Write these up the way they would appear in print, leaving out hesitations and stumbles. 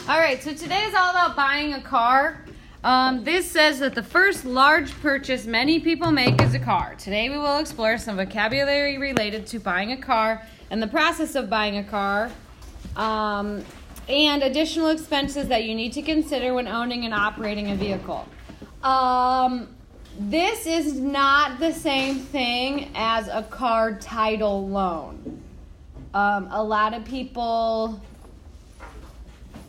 All right, so today is all about buying a car. This says that the first large purchase many people make is a car. Today we will explore some vocabulary related to buying a car and the process of buying a car, and additional expenses that you need to consider when owning and operating a vehicle. This is not the same thing as a car title loan. A lot of people,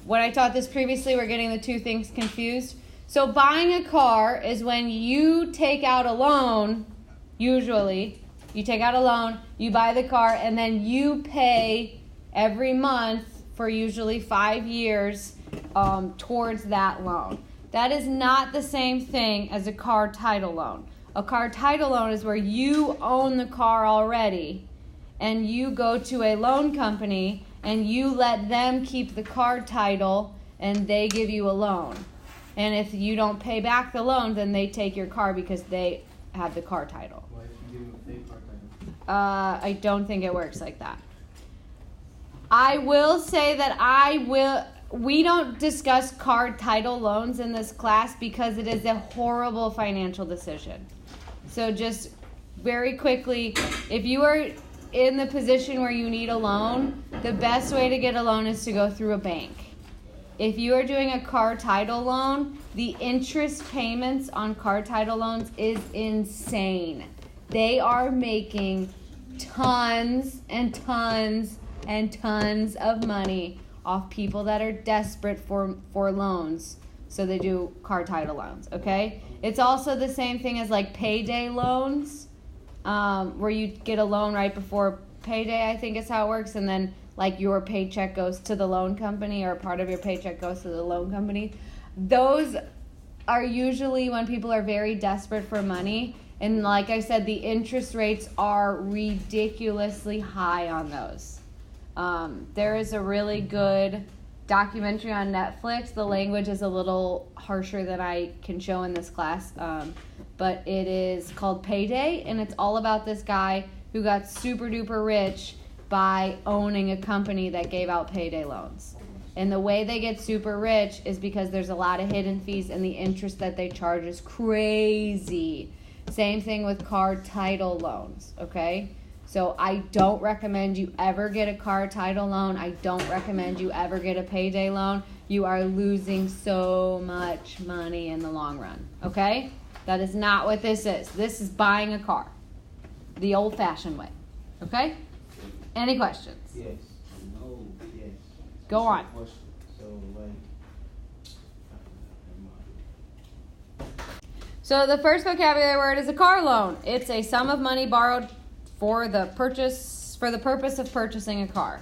when I taught this previously, we're getting the two things confused. So buying a car is when you take out a loan, usually. You take out a loan, you buy the car, and then you pay every month for usually 5 years towards that loan. That is not the same thing as a car title loan. A car title loan is where you own the car already, and you go to a loan company and you let them keep the car title and they give you a loan. And if you don't pay back the loan, then they take your car because they have the car title. Why if you give them a fake car title? I don't think it works like that. I will say that we don't discuss car title loans in this class because it is a horrible financial decision. So just very quickly, if you are in the position where you need a loan, the best way to get a loan is to go through a bank. If you are doing a car title loan, the interest payments on car title loans is insane. They are making tons and tons and tons of money off people that are desperate for loans. So they do car title loans, okay? It's also the same thing as like payday loans, where you get a loan right before payday, I think is how it works, and then like your paycheck goes to the loan company, or part of your paycheck goes to the loan company. Those are usually when people are very desperate for money, and like I said, the interest rates are ridiculously high on those. There is a really good documentary on Netflix. The language is a little harsher than I can show in this class, but it is called Payday, and it's all about this guy who got super duper rich by owning a company that gave out payday loans. And the way they get super rich is because there's a lot of hidden fees, and the interest that they charge is crazy. Same thing with car title loans, okay? So I don't recommend you ever get a car title loan. I don't recommend you ever get a payday loan. You are losing so much money in the long run, okay? That is not what this is. This is buying a car the old-fashioned way, okay? Any questions? Yes. No. Yes. Go on. Question. So the first vocabulary word is a car loan. It's a sum of money borrowed for the purpose of purchasing a car.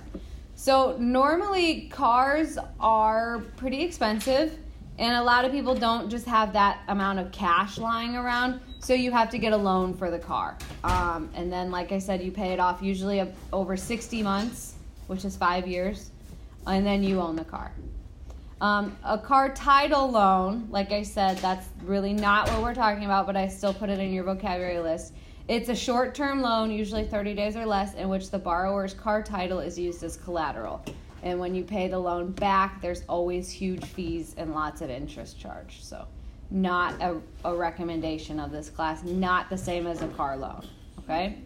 So normally cars are pretty expensive, and a lot of people don't just have that amount of cash lying around, so you have to get a loan for the car. And then, like I said, you pay it off usually over 60 months, which is 5 years, and then you own the car. A car title loan, like I said, that's really not what we're talking about, but I still put it in your vocabulary list. It's a short-term loan, usually 30 days or less, in which the borrower's car title is used as collateral. And when you pay the loan back, there's always huge fees and lots of interest charged. So not a recommendation of this class, not the same as a car loan, okay?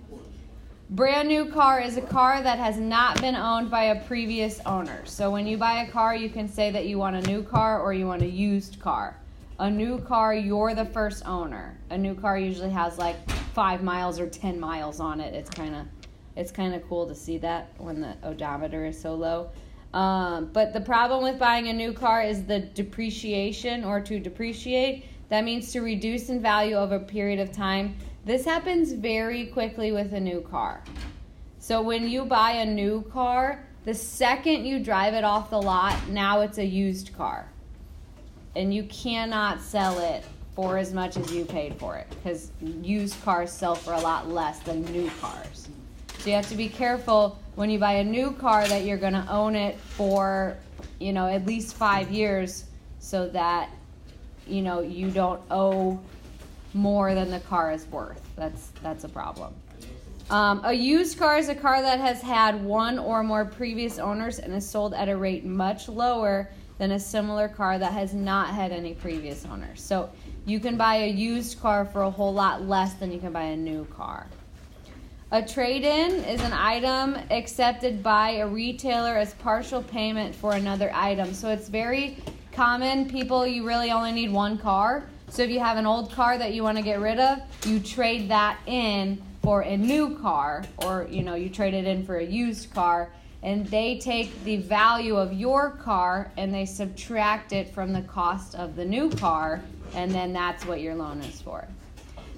Brand new car is a car that has not been owned by a previous owner. So when you buy a car, you can say that you want a new car or you want a used car. A new car, you're the first owner. A new car usually has like 5 miles or 10 miles on it. It's kind of cool to see that when the odometer is so low. But the problem with buying a new car is the depreciation, or to depreciate. That means to reduce in value over a period of time. This happens very quickly with a new car. So when you buy a new car, the second you drive it off the lot, now it's a used car. And you cannot sell it for as much as you paid for it, because used cars sell for a lot less than new cars. So you have to be careful when you buy a new car that you're going to own it for, at least 5 years, so that, you don't owe more than the car is worth. That's a problem. A used car is a car that has had one or more previous owners and is sold at a rate much lower than a similar car that has not had any previous owners. So you can buy a used car for a whole lot less than you can buy a new car. A trade-in is an item accepted by a retailer as partial payment for another item. So it's very common, you really only need one car. So if you have an old car that you want to get rid of, you trade that in for a new car, or you trade it in for a used car, and they take the value of your car and they subtract it from the cost of the new car, and then that's what your loan is for.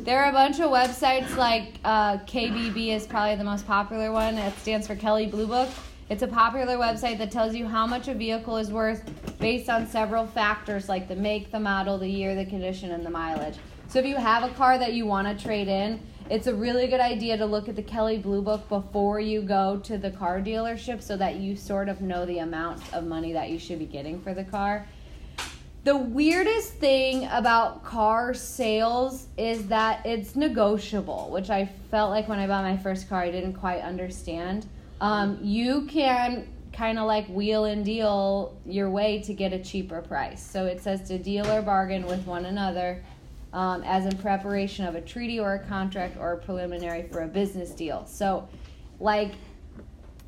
There are a bunch of websites like KBB is probably the most popular one. It stands for Kelley Blue Book. It's a popular website that tells you how much a vehicle is worth based on several factors like the make, the model, the year, the condition, and the mileage. So if you have a car that you want to trade in, it's a really good idea to look at the Kelley Blue Book before you go to the car dealership so that you sort of know the amount of money that you should be getting for the car. The weirdest thing about car sales is that it's negotiable, which I felt like when I bought my first car I didn't quite understand. You can kind of like wheel and deal your way to get a cheaper price. So it says to deal or bargain with one another as in preparation of a treaty or a contract or a preliminary for a business deal. So like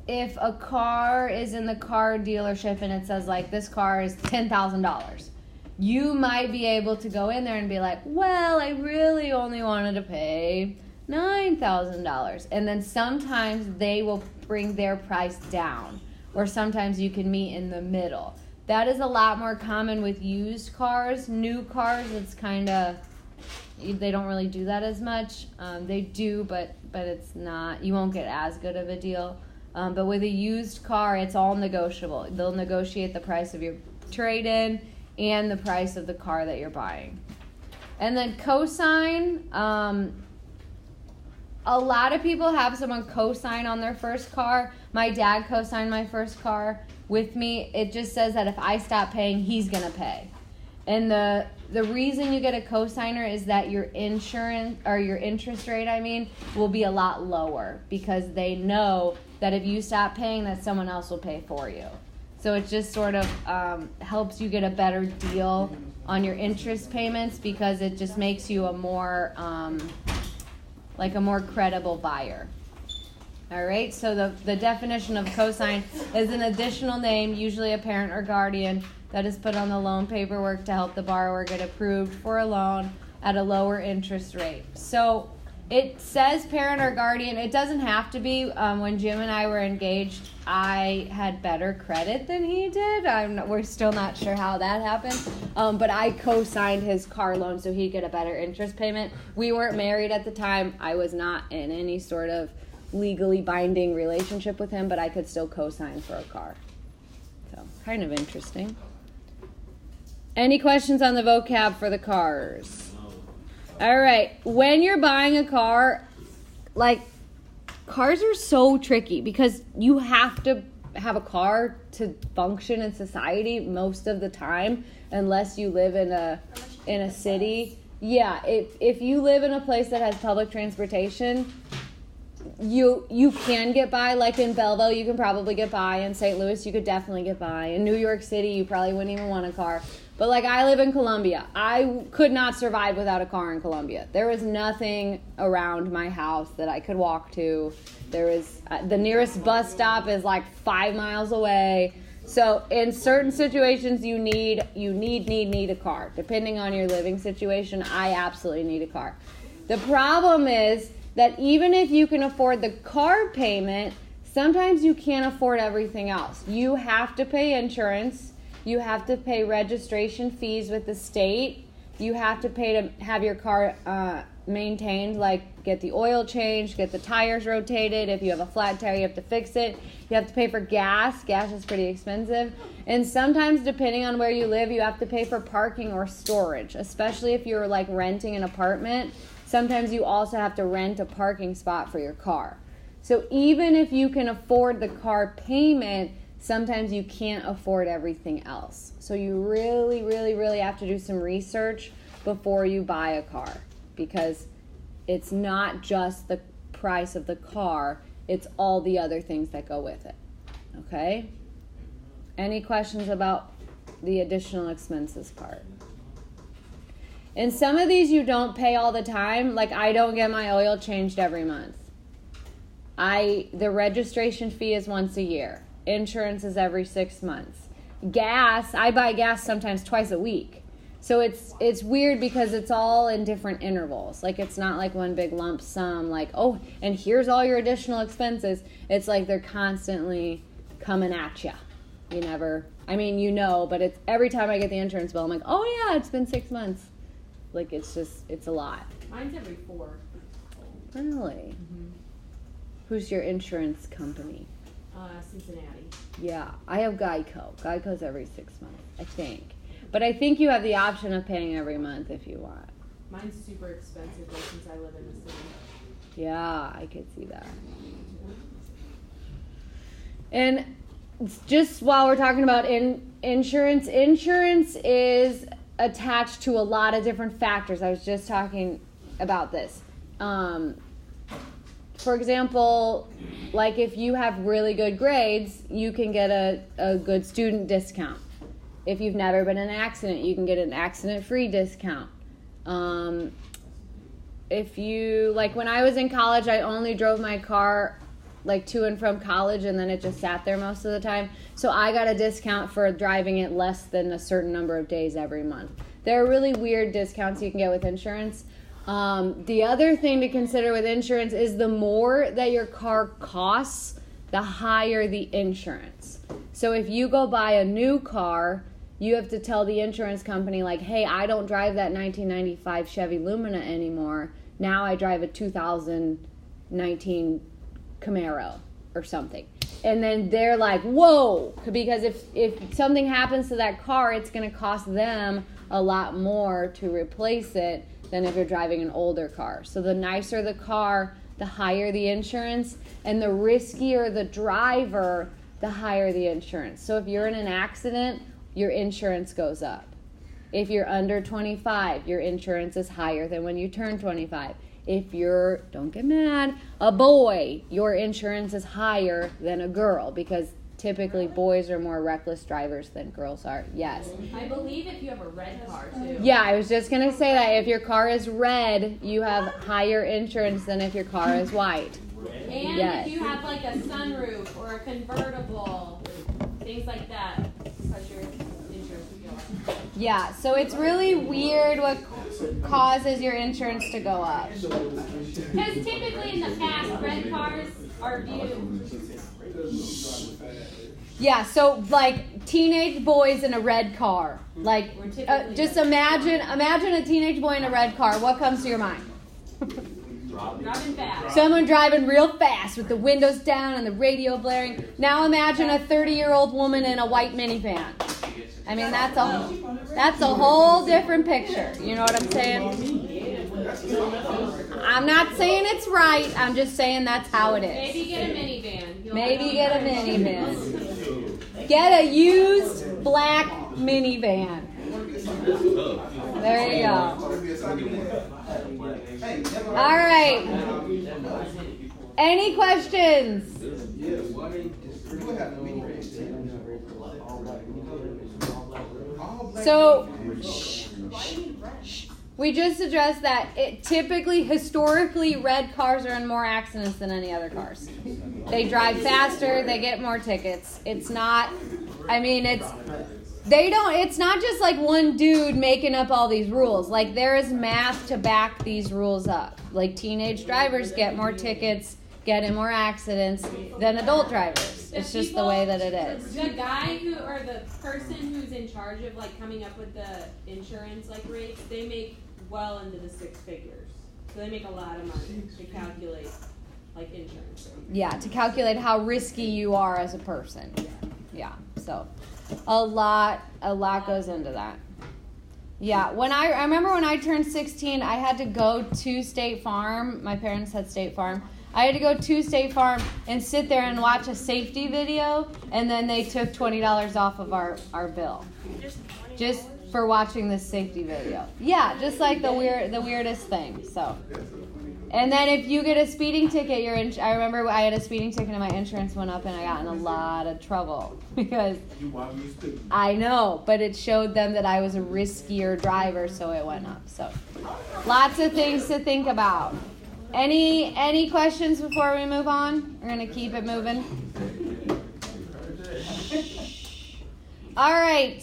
if a car is in the car dealership and it says like this car is $10,000, you might be able to go in there and be like, well, I really only wanted to pay $9,000. And then sometimes they will bring their price down, or sometimes you can meet in the middle. That is a lot more common with used cars. New cars, it's kind of, they don't really do that as much. They do, but it's not, you won't get as good of a deal. But with a used car, it's all negotiable. They'll negotiate the price of your trade-in and the price of the car that you're buying. And then cosign. A lot of people have someone cosign on their first car. My dad cosigned my first car with me. It just says that if I stop paying, he's going to pay. And the reason you get a cosigner is that your insurance, or your interest rate, will be a lot lower because they know that if you stop paying, that someone else will pay for you. So it just sort of helps you get a better deal on your interest payments because it just makes you a more credible buyer. All right, so the definition of cosign is an additional name, usually a parent or guardian, that is put on the loan paperwork to help the borrower get approved for a loan at a lower interest rate. So it says parent or guardian. It doesn't have to be. When Jim and I were engaged, I had better credit than he did. We're still not sure how that happened. But I co-signed his car loan so he'd get a better interest payment. We weren't married at the time. I was not in any sort of legally binding relationship with him, but I could still co-sign for a car. So, kind of interesting. Any questions on the vocab for the cars? All right. When you're buying a car, cars are so tricky because you have to have a car to function in society most of the time, unless you live in a city. Yeah, if you live in a place that has public transportation, you can get by. Like in Belleville, you can probably get by. In St. Louis, you could definitely get by. In New York City, you probably wouldn't even want a car. But I live in Columbia. I could not survive without a car in Columbia. There was nothing around my house that I could walk to. There was the nearest bus stop is 5 miles away. So in certain situations, you need a car. Depending on your living situation, I absolutely need a car. The problem is that even if you can afford the car payment, sometimes you can't afford everything else. You have to pay insurance. You have to pay registration fees with the state. You have to pay to have your car maintained, get the oil changed, get the tires rotated. If you have a flat tire, you have to fix it. You have to pay for gas. Gas is pretty expensive. And sometimes, depending on where you live, you have to pay for parking or storage, especially if you're renting an apartment. Sometimes you also have to rent a parking spot for your car. So even if you can afford the car payment, sometimes you can't afford everything else. So you really, really, really have to do some research before you buy a car, because it's not just the price of the car, it's all the other things that go with it. Okay? Any questions about the additional expenses part. And some of these you don't pay all the time. Like I don't get my oil changed every month. The registration fee is once a year. Insurance is every 6 months. Gas, I buy gas sometimes twice a week. So it's weird because it's all in different intervals. Like it's not like one big lump sum like, oh, and here's all your additional expenses. It's like they're constantly coming at you. You never, I mean, you know, but it's every time I get the insurance bill, I'm like, oh yeah, it's been 6 months. Like it's a lot. Mine's every 4. Really? Mm-hmm. Who's your insurance company? Cincinnati. Yeah, I have Geico. Geico's every 6 months, I think. But I think you have the option of paying every month if you want. Mine's super expensive though, since I live in the city. Yeah, I could see that. And just while we're talking about insurance is attached to a lot of different factors. I was just talking about this. For example, like if you have really good grades, you can get a good student discount. If you've never been in an accident, you can get an accident-free discount. If you, like when I was in college, I only drove my car like to and from college, and then it just sat there most of the time. So I got a discount for driving it less than a certain number of days every month. There are really weird discounts you can get with insurance. The other thing to consider with insurance is the more that your car costs, the higher the insurance. So if you go buy a new car, you have to tell the insurance company like, hey, I don't drive that 1995 Chevy Lumina anymore. Now I drive a 2019 Camaro or something. And then they're like, whoa, because if something happens to that car, it's going to cost them a lot more to replace it than if you're driving an older car. So the nicer the car, the higher the insurance, and the riskier the driver, the higher the insurance. So if you're in an accident, your insurance goes up. If you're under 25, your insurance is higher than when you turn 25. If you're, don't get mad, a boy, your insurance is higher than a girl because typically boys are more reckless drivers than girls are. Yes. I believe if you have a red car too. Yeah, I was just going to say that. If your car is red, you have higher insurance than if your car is white. And yes. If you have like a sunroof or a convertible, things like that, because your insurance will go up. Yeah, so it's really weird what causes your insurance to go up. Because typically in the past, red cars are viewed. Yeah, so like teenage boys in a red car. Like, just imagine a teenage boy in a red car. What comes to your mind? Driving fast. Someone driving real fast with the windows down and the radio blaring. Now imagine a 30-year-old woman in a white minivan. I mean, that's a whole different picture. You know what I'm saying? I'm not saying it's right. I'm just saying that's how it is. Maybe get a minivan. Maybe get a minivan. Get a used black minivan. There you go. All right. Any questions? So, we just addressed that historically, red cars are in more accidents than any other cars. They drive faster, they get more tickets. It's not just like one dude making up all these rules. Like, there is math to back these rules up. Like, teenage drivers get more tickets, get in more accidents than adult drivers. It's just the way that it is. The guy or the person who's in charge of like coming up with the insurance like rates, they make well into the 6 figures. So they make a lot of money to calculate like insurance rates. Yeah, to calculate how risky you are as a person. Yeah. So a lot goes into that. Yeah, I remember when I turned 16, I had to go to State Farm. My parents had State Farm. I had to go to State Farm and sit there and watch a safety video, and then they took $20 off of our bill. Just for watching this safety video. Yeah, just like the weirdest thing. So And then if you get a speeding ticket, I remember I had a speeding ticket and my insurance went up and I got in a lot of trouble because I know, but it showed them that I was a riskier driver, so it went up. So lots of things to think about. Any questions before we move on? We're going to keep it moving. All right.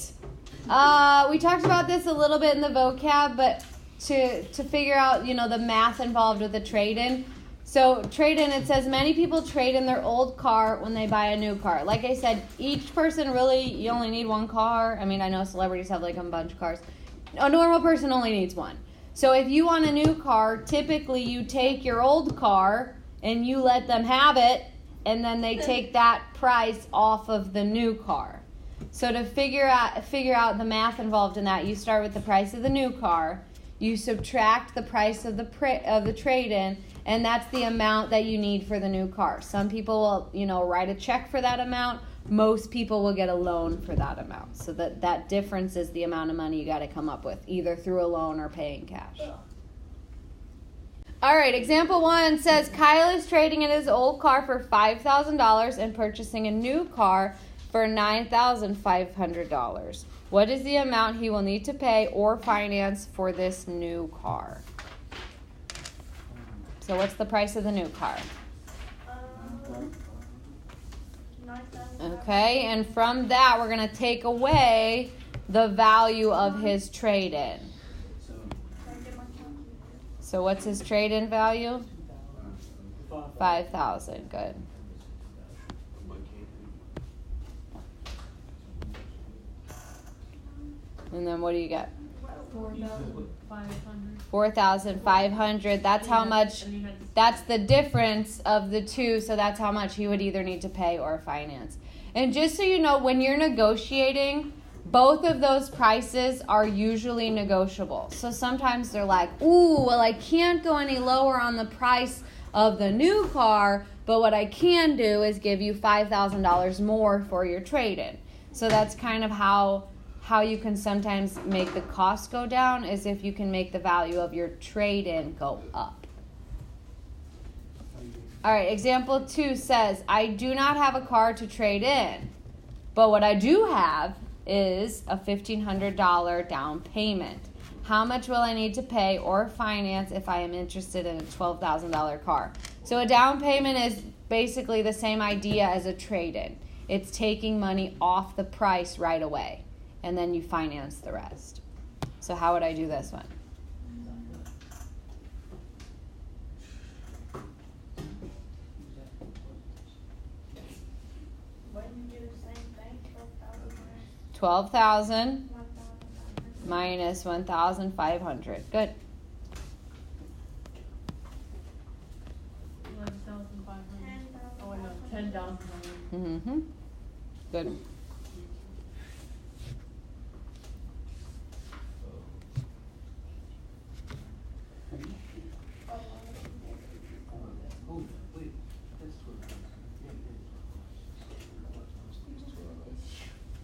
We talked about this a little bit in the vocab, but to figure out, the math involved with the trade-in. So trade-in, it says many people trade in their old car when they buy a new car. Like I said, each person really, you only need one car. I mean, I know celebrities have like a bunch of cars. A normal person only needs one. So if you want a new car, typically you take your old car and you let them have it, and then they take that price off of the new car. So to figure out the math involved in that, you start with the price of the new car, you subtract the price of the trade-in, and that's the amount that you need for the new car. Some people will, write a check for that amount. Most people will get a loan for that amount. So that difference is the amount of money you got to come up with, either through a loan or paying cash. All right, example 1 says Kyle is trading in his old car for $5,000 and purchasing a new car for $9,500. What is the amount he will need to pay or finance for this new car? So what's the price of the new car? Okay, and from that we're going to take away the value of his trade-in. So what's his trade-in value? $5,000. Good. And then what do you get? $4,500. That's how much. That's the difference of the two. So that's how much he would either need to pay or finance. And just so you know, when you're negotiating, both of those prices are usually negotiable. So sometimes they're like, ooh, well, I can't go any lower on the price of the new car, but what I can do is give you $5,000 more for your trade-in. So that's kind of how you can sometimes make the cost go down, is if you can make the value of your trade-in go up. All right, example 2 says, I do not have a car to trade in, but what I do have is a $1,500 down payment. How much will I need to pay or finance if I am interested in a $12,000 car? So a down payment is basically the same idea as a trade-in. It's taking money off the price right away, and then you finance the rest. So how would I do this one? $12,000 minus $1,500. Good. $11,500. Oh no, $10,000. Mm-hmm. Good.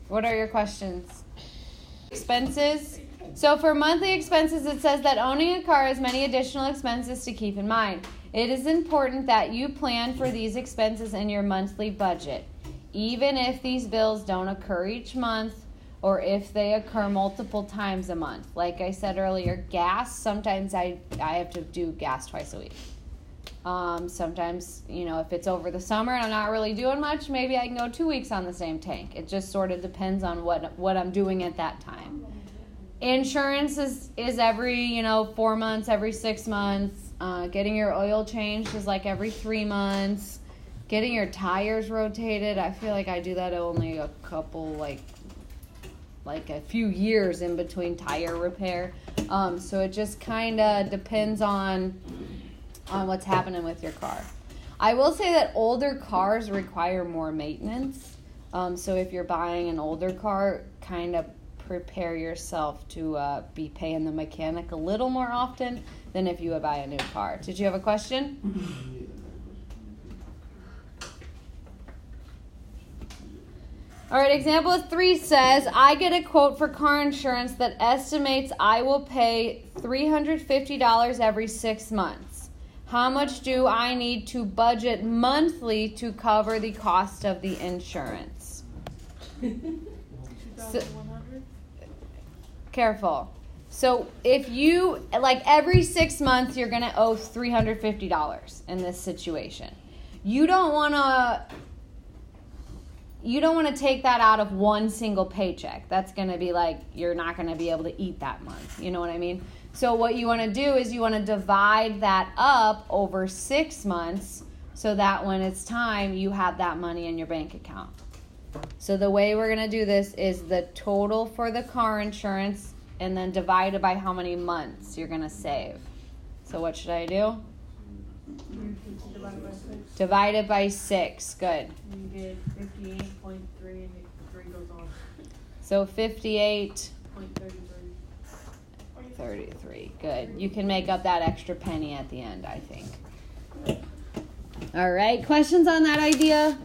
What are your questions? Expenses. So for monthly expenses, it says that owning a car has many additional expenses to keep in mind. It is important that you plan for these expenses in your monthly budget, even if these bills don't occur each month or if they occur multiple times a month. Like I said earlier, gas, sometimes I have to do gas twice a week. Sometimes, if it's over the summer and I'm not really doing much, maybe I can go 2 weeks on the same tank. It just sort of depends on what I'm doing at that time. Insurance is every, 4 months, every 6 months. Getting your oil changed is like every 3 months. Getting your tires rotated, I feel like I do that only a couple, like a few years in between tire repair. So it just kind of depends on what's happening with your car. I will say that older cars require more maintenance. So if you're buying an older car, kind of prepare yourself to be paying the mechanic a little more often than if you would buy a new car. Did you have a question? All right, example 3 says, I get a quote for car insurance that estimates I will pay $350 every 6 months. How much do I need to budget monthly to cover the cost of the insurance? So, careful. So if you, like every 6 months, you're going to owe $350 in this situation. You don't want to take that out of one single paycheck. That's going to be like, you're not going to be able to eat that month. You know what I mean? So what you want to do is you want to divide that up over 6 months so that when it's time, you have that money in your bank account. So the way we're going to do this is the total for the car insurance and then divided by how many months you're going to save. So what should I do? Divided by 6. Good. You get 58.3 and the 3 goes off. So 58. 0.33. 33. Good. You can make up that extra penny at the end, I think. All right. Questions on that idea?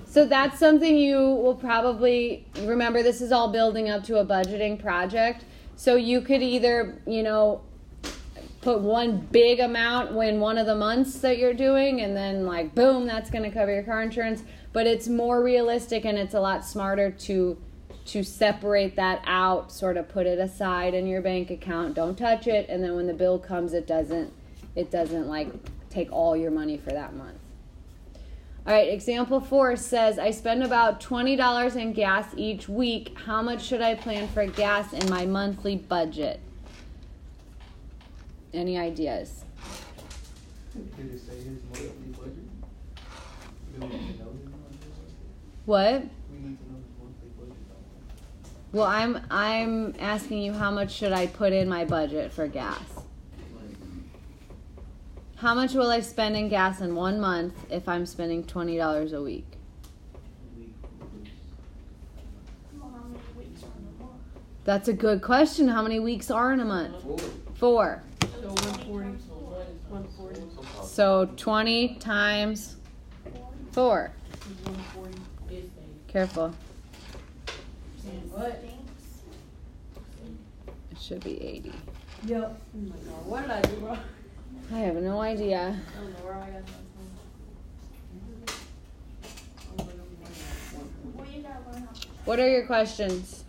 So that's something you will probably remember. This is all building up to a budgeting project. So you could either, put one big amount when one of the months that you're doing and then like, boom, that's going to cover your car insurance. But it's more realistic and it's a lot smarter to separate that out, sort of put it aside in your bank account. Don't touch it. And then when the bill comes, it doesn't like take all your money for that month. All right, example 4 says, I spend about $20 in gas each week. How much should I plan for gas in my monthly budget? Any ideas? Did it say his monthly budget? Do we need to know his monthly budget? What? We need to know his monthly budget. Well, I'm asking you, how much should I put in my budget for gas? How much will I spend in gas in 1 month if I'm spending $20 a week? That's a good question. How many weeks are in a month? 4. So 140. 140. So 20 times 4. 140 is Careful. what? It should be 80. Yep. Oh my god, what did I do wrong? I have no idea. I don't know where I got that from. What are your questions?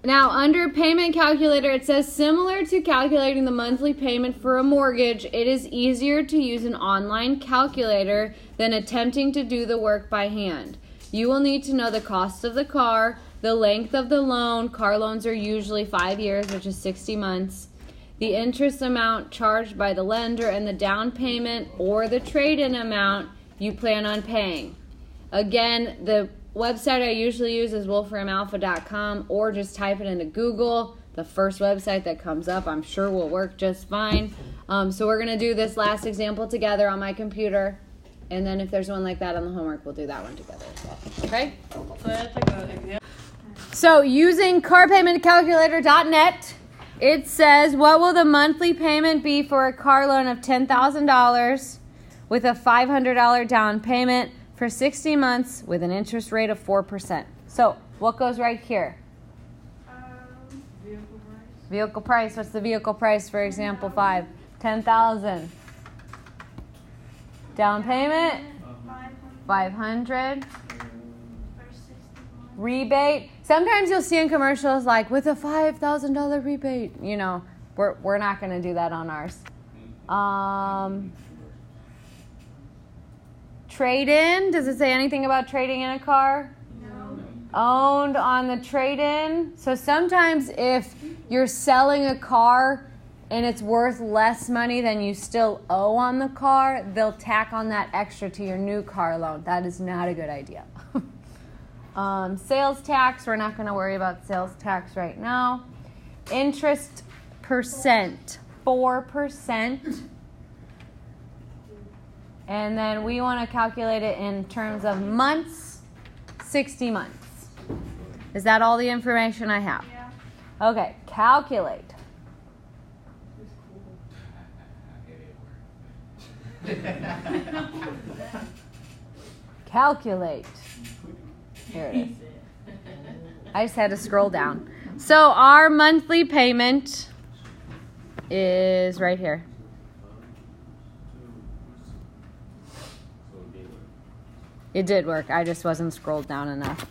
Now, under payment calculator, it says similar to calculating the monthly payment for a mortgage, it is easier to use an online calculator than attempting to do the work by hand. You will need to know the cost of the car, the length of the loan. Car loans are usually 5 years, which is 60 months. The interest amount charged by the lender and the down payment or the trade-in amount you plan on paying. Again, the website I usually use is wolframalpha.com, or just type it into Google. The first website that comes up, I'm sure will work just fine. So we're going to do this last example together on my computer. And then if there's one like that on the homework, we'll do that one together as well. Okay? So that's like an example. So using carpaymentcalculator.net, it says, what will the monthly payment be for a car loan of $10,000 with a $500 down payment for 60 months with an interest rate of 4%? So what goes right here? Vehicle price. Vehicle price. What's the vehicle price for example 5? $10,000. Down payment? 500. Rebate. Sometimes you'll see in commercials like with a $5,000 rebate. We're not going to do that on ours. Trade-in. Does it say anything about trading in a car? No. Owned on the trade-in. So sometimes if you're selling a car and it's worth less money than you still owe on the car, they'll tack on that extra to your new car loan. That is not a good idea. Sales tax, we're not going to worry about sales tax right now. Interest percent, 4%. And then we want to calculate it in terms of months, 60 months. Is that all the information I have? Yeah. Okay, calculate. Calculate. Here it is. I just had to scroll down. So our monthly payment is right here. It did work. I just wasn't scrolled down enough.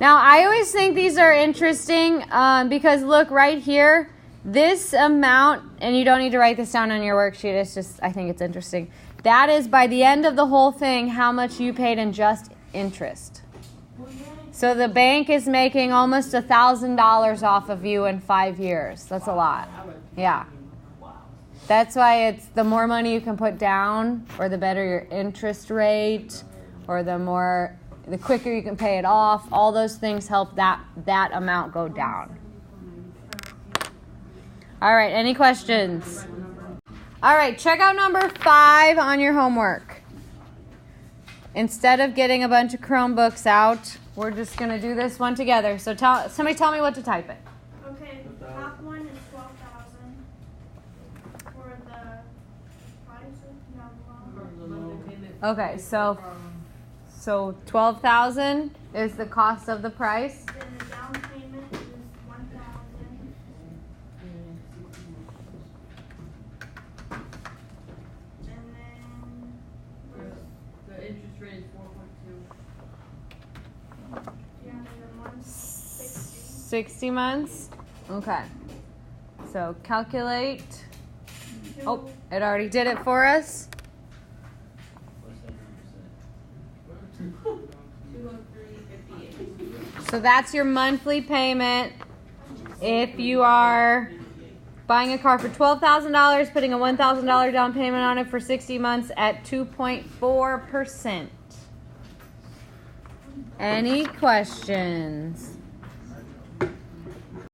Now, I always think these are interesting because look right here, this amount, and you don't need to write this down on your worksheet, it's just, I think it's interesting. That is by the end of the whole thing, how much you paid in just interest. So the bank is making almost $1,000 off of you in 5 years. That's a lot. Yeah. That's why it's the more money you can put down, or the better your interest rate, or the quicker you can pay it off. All those things help that amount go down. All right, any questions? All right, check out number 5 on your homework. Instead of getting a bunch of Chromebooks out, we're just going to do this one together. So somebody tell me what to type it. Okay, the top one is 12,000 for the price of Okay, so 12,000 is the cost of the price. Then the down payment is 1,000. And then The interest rate is 4.2. yeah, then the month 60. 60 months. Okay. So calculate. Oh, it already did it for us. 203.58. So that's your monthly payment. If you are buying a car for $12,000, putting a $1,000 down payment on it for 60 months at 2.4%. Any questions?